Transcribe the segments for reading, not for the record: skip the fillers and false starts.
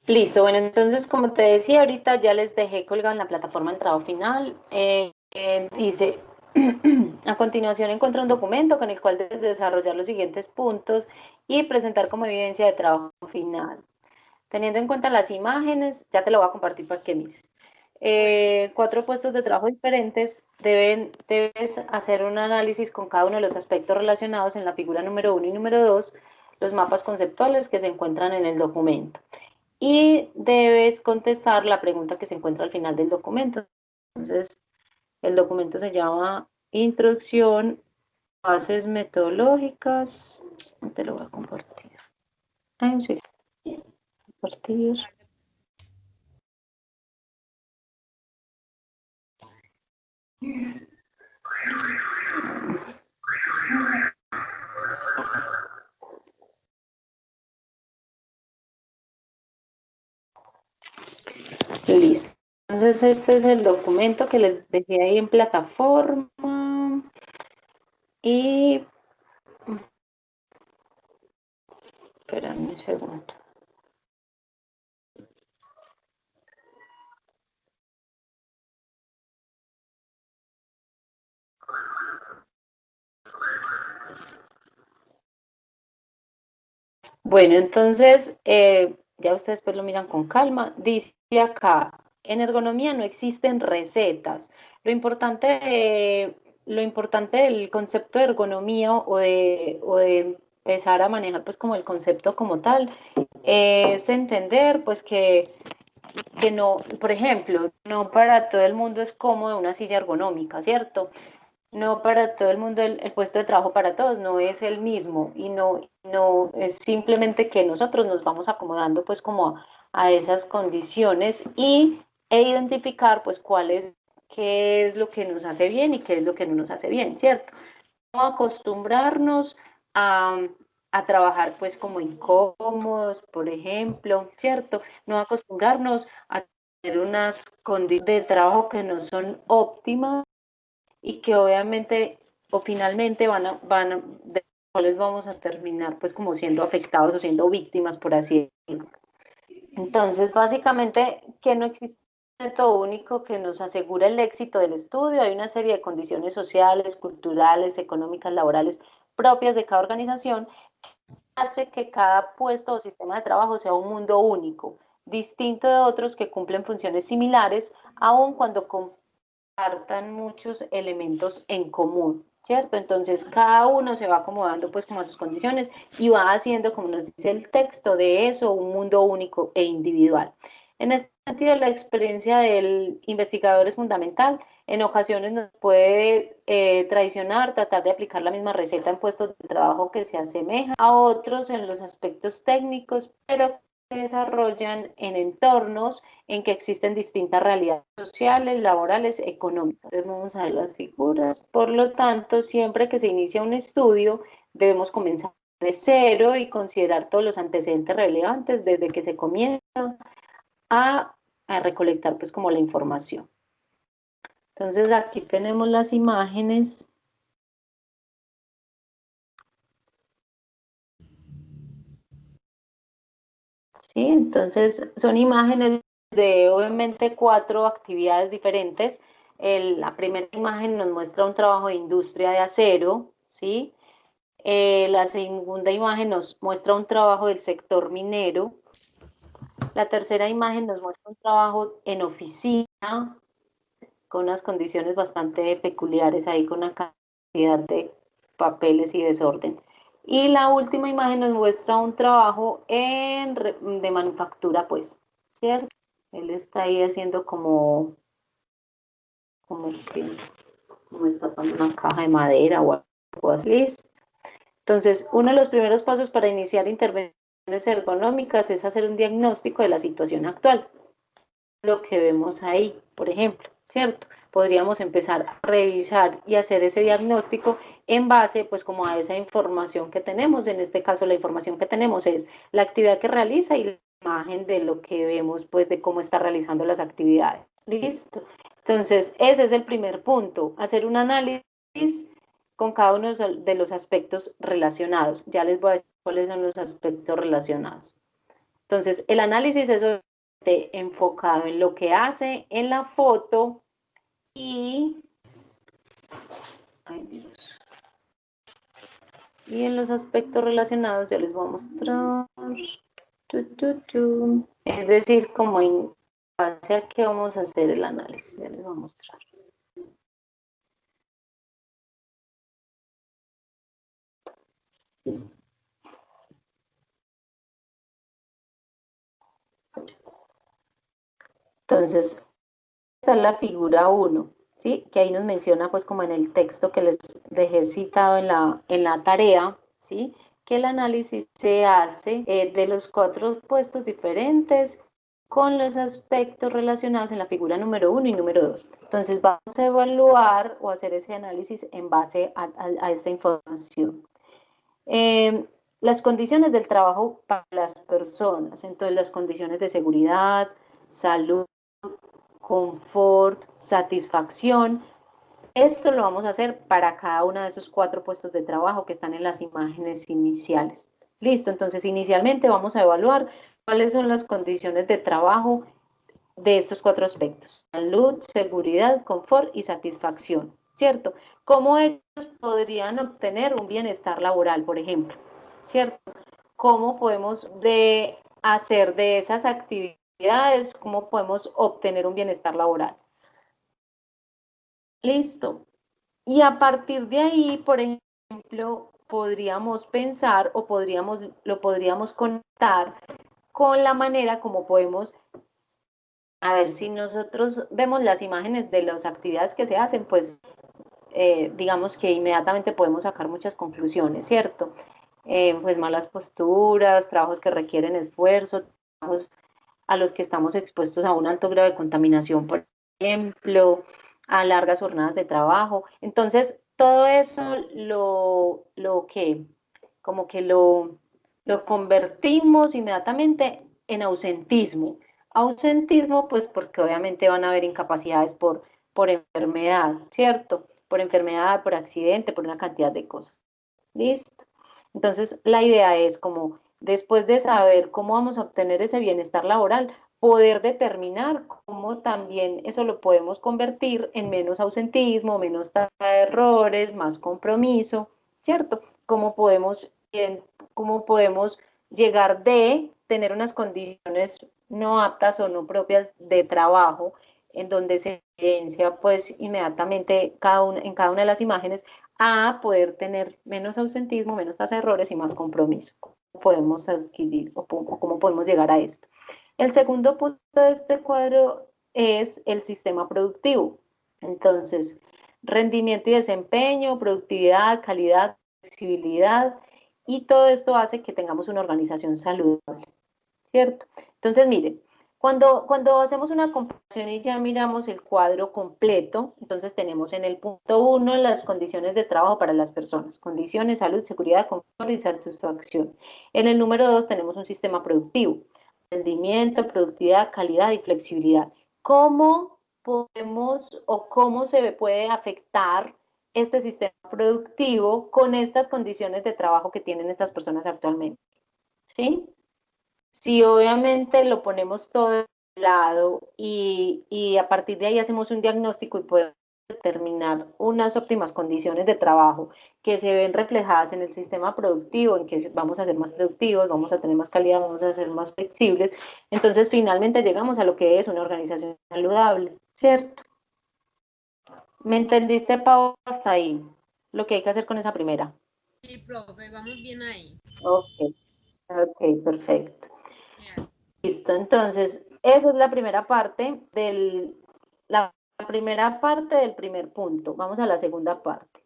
Listo, bueno, entonces como te decía ahorita ya les dejé colgado en la plataforma el trabajo final. Dice, a continuación encuentra un documento con el cual debes desarrollar los siguientes puntos y presentar como evidencia de trabajo final. Teniendo en cuenta las imágenes, ya te lo voy a compartir para que mires. Cuatro puestos de trabajo diferentes, debes hacer un análisis con cada uno de los aspectos relacionados en la figura número 1 y número 2, los mapas conceptuales que se encuentran en el documento. Y debes contestar la pregunta que se encuentra al final del documento. Entonces, el documento se llama Introducción, Bases Metodológicas. Te lo voy a compartir. Ay, sí, compartir. Listo. Entonces, este es el documento que les dejé ahí en plataforma. Y, espérame un segundo. Bueno, entonces, ya ustedes pues lo miran con calma. Dice acá, en ergonomía no existen recetas. Lo importante del concepto de ergonomía o de empezar a manejar pues como el concepto como tal, es entender pues que no, por ejemplo, no para todo el mundo es cómodo una silla ergonómica, ¿cierto? No para todo el mundo el puesto de trabajo para todos no es el mismo y no es simplemente que nosotros nos vamos acomodando pues como a esas condiciones e identificar pues qué es lo que nos hace bien y qué es lo que no nos hace bien, ¿cierto? No acostumbrarnos a, a trabajar pues como incómodos, por ejemplo, ¿cierto? No acostumbrarnos a tener unas condiciones de trabajo que no son óptimas y que obviamente o finalmente de los cuales vamos a terminar pues como siendo afectados o siendo víctimas, por así decirlo. Entonces, básicamente, que no existe un método único que nos asegure el éxito del estudio, hay una serie de condiciones sociales, culturales, económicas, laborales propias de cada organización, hace que cada puesto o sistema de trabajo sea un mundo único, distinto de otros que cumplen funciones similares, aun cuando compartan muchos elementos en común, ¿cierto? Entonces cada uno se va acomodando pues como a sus condiciones y va haciendo, como nos dice el texto, de eso un mundo único e individual. En este sentido, la experiencia del investigador es fundamental. En ocasiones nos puede traicionar tratar de aplicar la misma receta en puestos de trabajo que se asemeja a otros en los aspectos técnicos, pero se desarrollan en entornos en que existen distintas realidades sociales, laborales, económicas. Entonces vamos a ver las figuras. Por lo tanto, siempre que se inicia un estudio, debemos comenzar de cero y considerar todos los antecedentes relevantes desde que se comienza a, a recolectar pues como la información. Entonces aquí tenemos las imágenes. ¿Sí? Entonces son imágenes de obviamente cuatro actividades diferentes. La primera imagen nos muestra un trabajo de industria de acero, ¿sí? La segunda imagen nos muestra un trabajo del sector minero. La tercera imagen nos muestra un trabajo en oficina con unas condiciones bastante peculiares ahí, con una cantidad de papeles y desorden. Y la última imagen nos muestra un trabajo de manufactura, pues, ¿cierto? Él está ahí haciendo como que, como está con una caja de madera o algo así. Listo. Entonces, uno de los primeros pasos para iniciar intervenciones ergonómicas es hacer un diagnóstico de la situación actual. Lo que vemos ahí, por ejemplo, ¿cierto? Podríamos empezar a revisar y hacer ese diagnóstico en base, pues, como a esa información que tenemos. En este caso, la información que tenemos es la actividad que realiza y la imagen de lo que vemos, pues, de cómo está realizando las actividades. ¿Listo? Entonces, ese es el primer punto, hacer un análisis con cada uno de los aspectos relacionados. Ya les voy a decir cuáles son los aspectos relacionados. Entonces, el análisis es enfocado en lo que hace en la foto y, ay Dios, y en los aspectos relacionados ya les voy a mostrar. Es decir, como en base a qué vamos a hacer el análisis, ya les voy a mostrar. Entonces, esta es la figura 1, ¿sí? Que ahí nos menciona, pues, como en el texto que les dejé citado en la tarea, ¿sí? Que el análisis se hace de los 4 puestos diferentes con los aspectos relacionados en la figura número 1 y número 2. Entonces, vamos a evaluar o hacer ese análisis en base a esta información. Las condiciones del trabajo para las personas, entonces las condiciones de seguridad, salud, confort, satisfacción. Esto lo vamos a hacer para cada uno de esos 4 puestos de trabajo que están en las imágenes iniciales. Listo, entonces inicialmente vamos a evaluar cuáles son las condiciones de trabajo de estos 4 aspectos: salud, seguridad, confort y satisfacción, ¿cierto? ¿Cómo ellos podrían obtener un bienestar laboral, por ejemplo? ¿Cierto? ¿Cómo podemos hacer de esas actividades, cómo podemos obtener un bienestar laboral? Listo. Y a partir de ahí, por ejemplo, podríamos pensar o lo podríamos conectar con la manera como podemos, a ver, si nosotros vemos las imágenes de las actividades que se hacen, pues digamos que inmediatamente podemos sacar muchas conclusiones, ¿cierto? Pues malas posturas, trabajos que requieren esfuerzo, trabajos a los que estamos expuestos a un alto grado de contaminación, por ejemplo, a largas jornadas de trabajo. Entonces, todo eso lo que, como que lo convertimos inmediatamente en ausentismo. Ausentismo, pues porque obviamente van a haber incapacidades por enfermedad, ¿cierto? Por enfermedad, por accidente, por una cantidad de cosas. ¿Listo? Entonces, la idea es como, después de saber cómo vamos a obtener ese bienestar laboral, poder determinar cómo también eso lo podemos convertir en menos ausentismo, menos tasa de errores, más compromiso, ¿cierto? Cómo podemos llegar de tener unas condiciones no aptas o no propias de trabajo, en donde se evidencia pues inmediatamente en cada una de las imágenes, a poder tener menos ausentismo, menos tasa de errores y más compromiso. ¿Cómo podemos adquirir o cómo podemos llegar a esto? El segundo punto de este cuadro es el sistema productivo. Entonces, rendimiento y desempeño, productividad, calidad, flexibilidad, y todo esto hace que tengamos una organización saludable, ¿cierto? Entonces, miren, cuando hacemos una comparación y ya miramos el cuadro completo, entonces tenemos en el punto 1 las condiciones de trabajo para las personas: condiciones, salud, seguridad, confort y satisfacción. En el número 2 tenemos un sistema productivo: rendimiento, productividad, calidad y flexibilidad. ¿Cómo podemos o cómo se puede afectar este sistema productivo con estas condiciones de trabajo que tienen estas personas actualmente? ¿Sí? Si obviamente lo ponemos todo de lado y a partir de ahí hacemos un diagnóstico y podemos determinar unas óptimas condiciones de trabajo que se ven reflejadas en el sistema productivo, en que vamos a ser más productivos, vamos a tener más calidad, vamos a ser más flexibles, entonces finalmente llegamos a lo que es una organización saludable, ¿cierto? ¿Me entendiste, Pau, hasta ahí? Lo que hay que hacer con esa primera. Sí, profe, vamos bien ahí. Ok, ok, perfecto. Genial. Listo, entonces, esa es la primera parte del primer punto. Vamos a la segunda parte,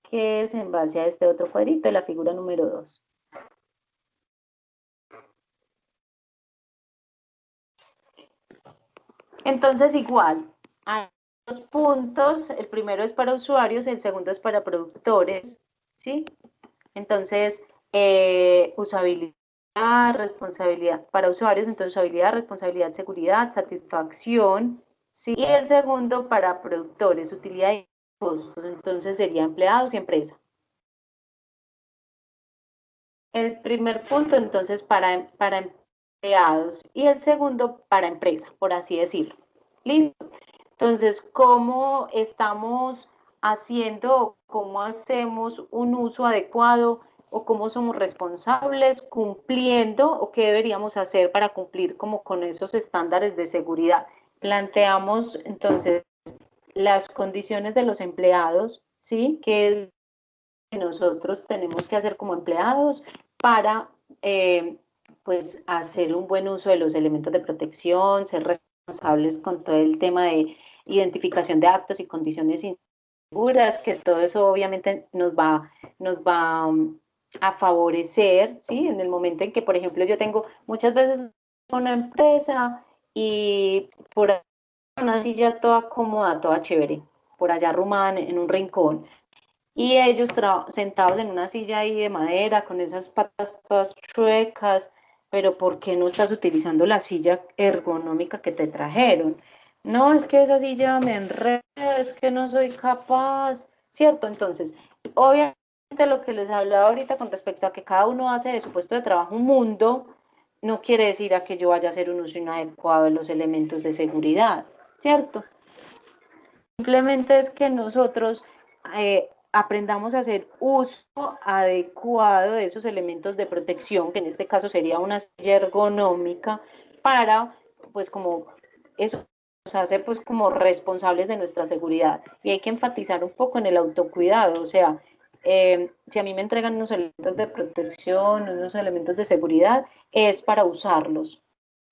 que es en base a este otro cuadrito de la figura número 2. Entonces, igual, hay dos puntos. El primero es para usuarios, el segundo es para productores, ¿sí? Entonces, usabilidad, responsabilidad para usuarios, entonces usabilidad, responsabilidad, seguridad, satisfacción, ¿sí? Y el segundo para productores, utilidad y costos, entonces sería empleados y empresa. El primer punto, entonces, para empleados y el segundo para empresa, por así decirlo. ¿Listo? Entonces, ¿cómo estamos haciendo, cómo hacemos un uso adecuado o cómo somos responsables cumpliendo o qué deberíamos hacer para cumplir como con esos estándares de seguridad? Planteamos entonces las condiciones de los empleados, ¿sí? ¿Qué nosotros tenemos que hacer como empleados para eh, pues hacer un buen uso de los elementos de protección, ser responsables con todo el tema de identificación de actos y condiciones inseguras, que todo eso obviamente nos va a favorecer, ¿sí? En el momento en que, por ejemplo, yo tengo muchas veces una empresa y por ahí una silla toda cómoda, toda chévere, por allá arrumada en un rincón, y ellos sentados en una silla ahí de madera, con esas patas todas chuecas, pero ¿por qué no estás utilizando la silla ergonómica que te trajeron? No, es que esa silla me enreda, es que no soy capaz, ¿cierto? Entonces, obviamente lo que les hablaba ahorita con respecto a que cada uno hace de su puesto de trabajo un mundo, no quiere decir a que yo vaya a hacer un uso inadecuado de los elementos de seguridad, ¿cierto? Simplemente es que nosotros aprendamos a hacer uso adecuado de esos elementos de protección, que en este caso sería una silla ergonómica, para, pues como eso nos hace pues como responsables de nuestra seguridad. Y hay que enfatizar un poco en el autocuidado, o sea, si a mí me entregan unos elementos de protección, unos elementos de seguridad, es para usarlos,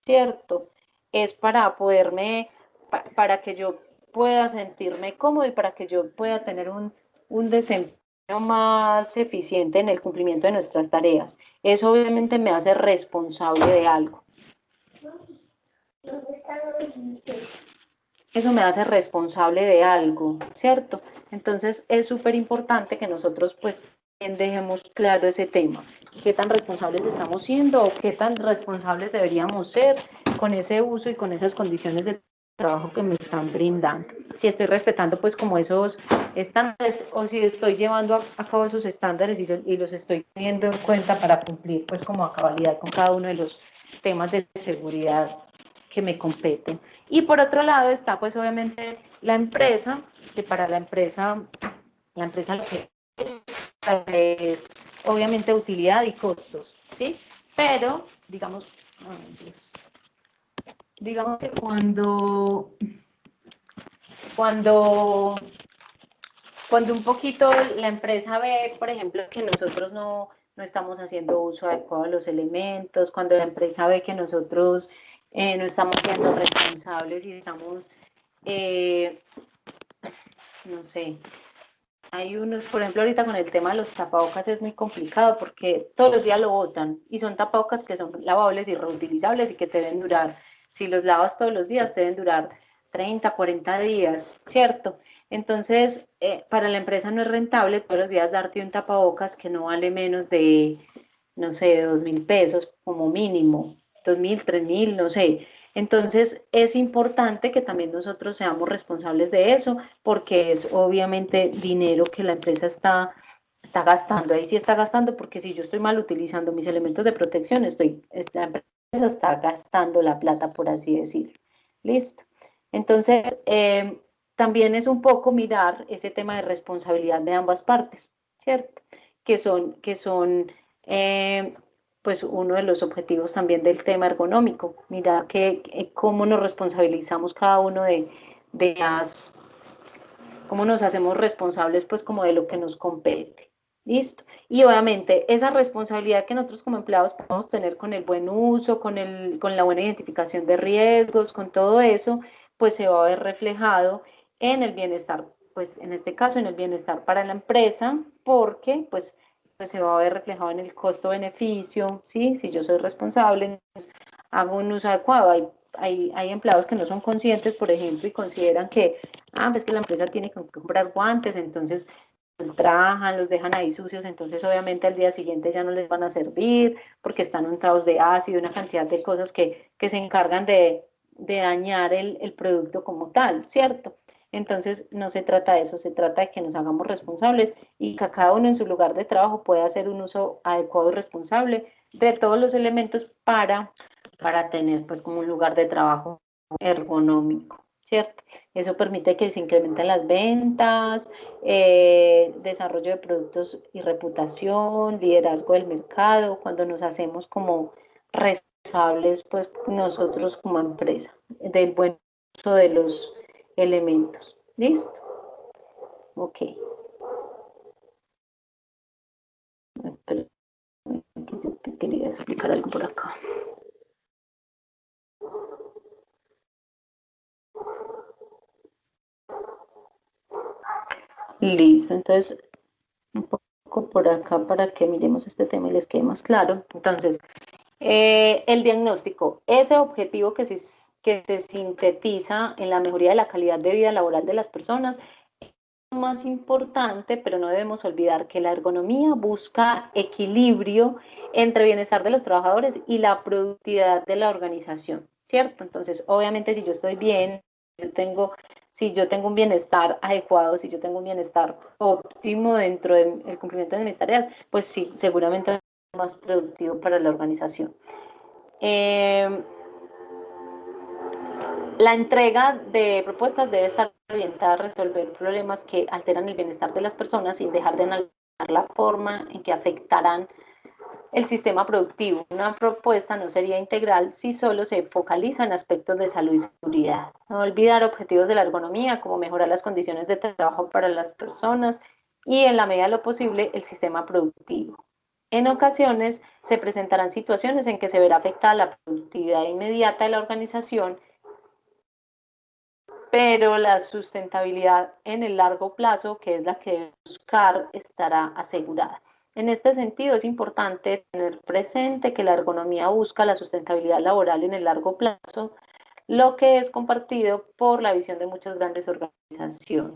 ¿cierto? Es para poderme, para que yo pueda sentirme cómodo y para que yo pueda tener un desempeño más eficiente en el cumplimiento de nuestras tareas. Eso obviamente me hace responsable de algo. Eso me hace responsable de algo, ¿cierto? Entonces es súper importante que nosotros pues dejemos claro ese tema, qué tan responsables estamos siendo o qué tan responsables deberíamos ser con ese uso y con esas condiciones de trabajo que me están brindando. Si estoy respetando pues como esos estándares o si estoy llevando a cabo esos estándares y los estoy teniendo en cuenta para cumplir pues como a cabalidad con cada uno de los temas de seguridad que me competen. Y por otro lado está pues obviamente la empresa, que para la empresa lo que es obviamente utilidad y costos, ¿sí? Pero, digamos, ay, Dios, digamos que cuando, cuando un poquito la empresa ve, por ejemplo, que nosotros no estamos haciendo uso adecuado de los elementos, cuando la empresa ve que nosotros no estamos siendo responsables y estamos, eh, no sé, hay unos, por ejemplo, ahorita con el tema de los tapabocas es muy complicado porque todos los días lo botan y son tapabocas que son lavables y reutilizables y que te deben durar, si los lavas todos los días, te deben durar 30, 40 días, ¿cierto? Entonces, para la empresa no es rentable todos los días darte un tapabocas que no vale menos de, no sé, 2.000 pesos como mínimo, 2.000, 3.000, no sé. Entonces, es importante que también nosotros seamos responsables de eso, porque es obviamente dinero que la empresa está gastando. Ahí sí está gastando, porque si yo estoy mal utilizando mis elementos de protección, la empresa está gastando la plata, por así decirlo. Listo. Entonces, también es un poco mirar ese tema de responsabilidad de ambas partes, ¿cierto? Que son eh, pues uno de los objetivos también del tema ergonómico. Mira cómo nos responsabilizamos cada uno de las, cómo nos hacemos responsables pues como de lo que nos compete. ¿Listo? Y obviamente esa responsabilidad que nosotros como empleados podemos tener con el buen uso, con la buena identificación de riesgos, con todo eso, pues se va a ver reflejado en el bienestar, pues en este caso en el bienestar para la empresa, porque pues se va a ver reflejado en el costo-beneficio, ¿sí? Si yo soy responsable, hago un uso adecuado. Hay empleados que no son conscientes, por ejemplo, y consideran que, pues que la empresa tiene que comprar guantes, entonces ultrajan, los dejan ahí sucios, entonces obviamente al día siguiente ya no les van a servir porque están untados de ácido, una cantidad de cosas que se encargan de dañar el producto como tal, ¿cierto? Entonces, no se trata de eso, se trata de que nos hagamos responsables y que cada uno en su lugar de trabajo pueda hacer un uso adecuado y responsable de todos los elementos para tener pues como un lugar de trabajo ergonómico, ¿cierto? Eso permite que se incrementen las ventas, desarrollo de productos y reputación, liderazgo del mercado, cuando nos hacemos como responsables, pues nosotros como empresa, del buen uso de los elementos. ¿Listo? Ok. Espera, que yo te quería explicar algo por acá. Listo, entonces un poco por acá para que miremos este tema y les quede más claro. Entonces, el diagnóstico, ese objetivo que se sintetiza en la mejoría de la calidad de vida laboral de las personas, es lo más importante, pero no debemos olvidar que la ergonomía busca equilibrio entre bienestar de los trabajadores y la productividad de la organización, ¿cierto? Entonces, obviamente, si yo estoy bien, yo tengo si yo tengo un bienestar adecuado, si yo tengo un bienestar óptimo dentro del cumplimiento de mis tareas, pues sí, seguramente va a ser más productivo para la organización. La entrega de propuestas debe estar orientada a resolver problemas que alteran el bienestar de las personas sin dejar de analizar la forma en que afectarán el sistema productivo. Una propuesta no sería integral si solo se focaliza en aspectos de salud y seguridad. No olvidar objetivos de la ergonomía, como mejorar las condiciones de trabajo para las personas y, en la medida de lo posible, el sistema productivo. En ocasiones se presentarán situaciones en que se verá afectada la productividad inmediata de la organización, pero la sustentabilidad en el largo plazo, que es la que debe buscar, estará asegurada. En este sentido, es importante tener presente que la ergonomía busca la sustentabilidad laboral en el largo plazo, lo que es compartido por la visión de muchas grandes organizaciones.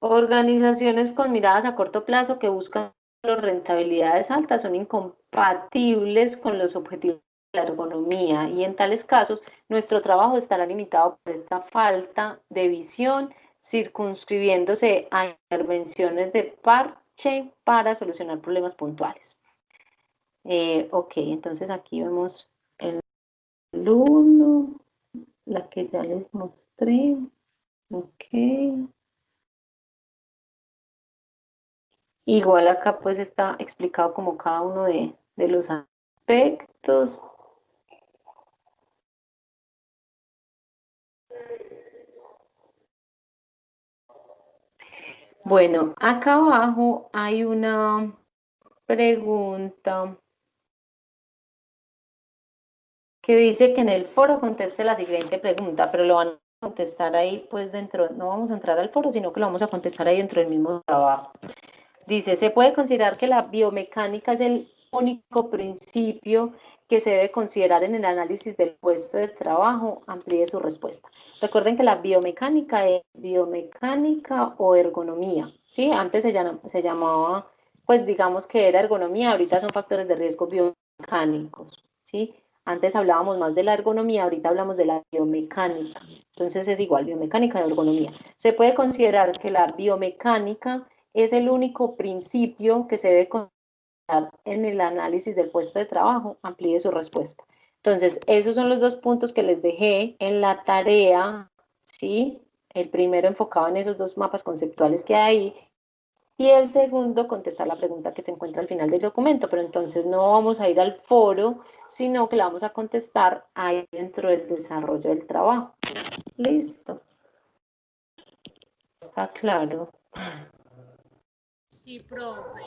Organizaciones con miradas a corto plazo que buscan rentabilidades altas son incompatibles con los objetivos de la ergonomía y en tales casos nuestro trabajo estará limitado por esta falta de visión, circunscribiéndose a intervenciones de parche para solucionar problemas puntuales. Ok, entonces aquí vemos el 1, la que ya les mostré. Ok. Igual acá pues está explicado como cada uno de los aspectos. Bueno, acá abajo hay una pregunta que dice que en el foro conteste la siguiente pregunta, pero lo van a contestar ahí pues dentro, no vamos a entrar al foro, sino que lo vamos a contestar ahí dentro del mismo trabajo. Dice, ¿se puede considerar que la biomecánica es el único principio que se debe considerar en el análisis del puesto de trabajo? Amplíe su respuesta. Recuerden que la biomecánica es biomecánica o ergonomía, ¿sí? Antes se llamaba, pues digamos que era ergonomía, ahorita son factores de riesgo biomecánicos, ¿sí? Antes hablábamos más de la ergonomía, ahorita hablamos de la biomecánica. Entonces es igual, biomecánica y ergonomía. Se puede considerar que la biomecánica es el único principio que se debe considerar en el análisis del puesto de trabajo. Amplíe su respuesta. Entonces, esos son los dos puntos que les dejé en la tarea, ¿sí? El primero enfocado en esos dos mapas conceptuales que hay y el segundo contestar la pregunta que se encuentra al final del documento, pero entonces no vamos a ir al foro, sino que la vamos a contestar ahí dentro del desarrollo del trabajo. Listo. Está claro. Sí, profe.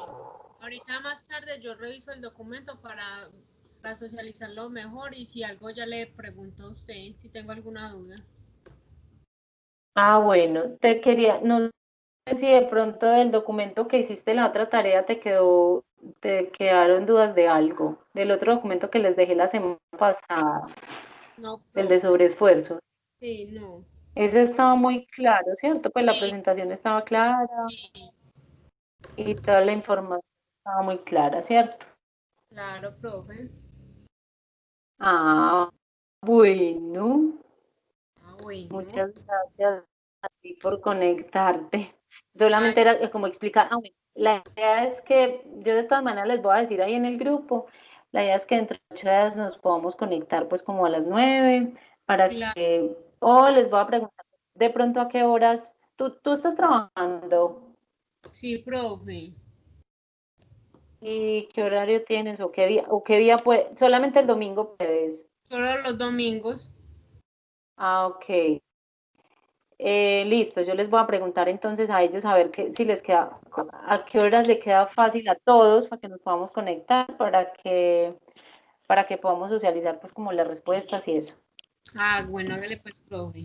Ahorita más tarde yo reviso el documento para socializarlo mejor y si algo ya le pregunto a usted si tengo alguna duda. Ah, bueno, te quería, no sé si de pronto del documento que hiciste la otra tarea te quedaron dudas de algo, del otro documento que les dejé la semana pasada, No, el de profe. sobreesfuerzos. Sí, no. Ese estaba muy claro, ¿cierto? Pues la Sí, presentación estaba clara sí, y toda la información estaba muy clara, ¿cierto? claro, profe. Ah, bueno. bueno. Muchas gracias a ti por conectarte. Solamente Ay, era como explicar, bueno, la idea es que yo de todas maneras les voy a decir ahí en el grupo, la idea es que entre 8 días nos podamos conectar pues como a las 9 para claro, que, o les voy a preguntar de pronto a qué horas, tú estás trabajando sí, profe. y qué horario tienes o qué día puedes, solamente el domingo puedes. Solo los domingos. Ah, ok. Listo, yo les voy a preguntar entonces a ellos a ver si les queda, a qué horas le queda fácil a todos para que nos podamos conectar, para que podamos socializar pues como las respuestas y eso. Ah, bueno, hágale pues, profe.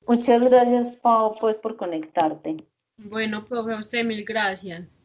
Muchas gracias, Pau, pues por conectarte. Bueno, profe, a usted mil gracias.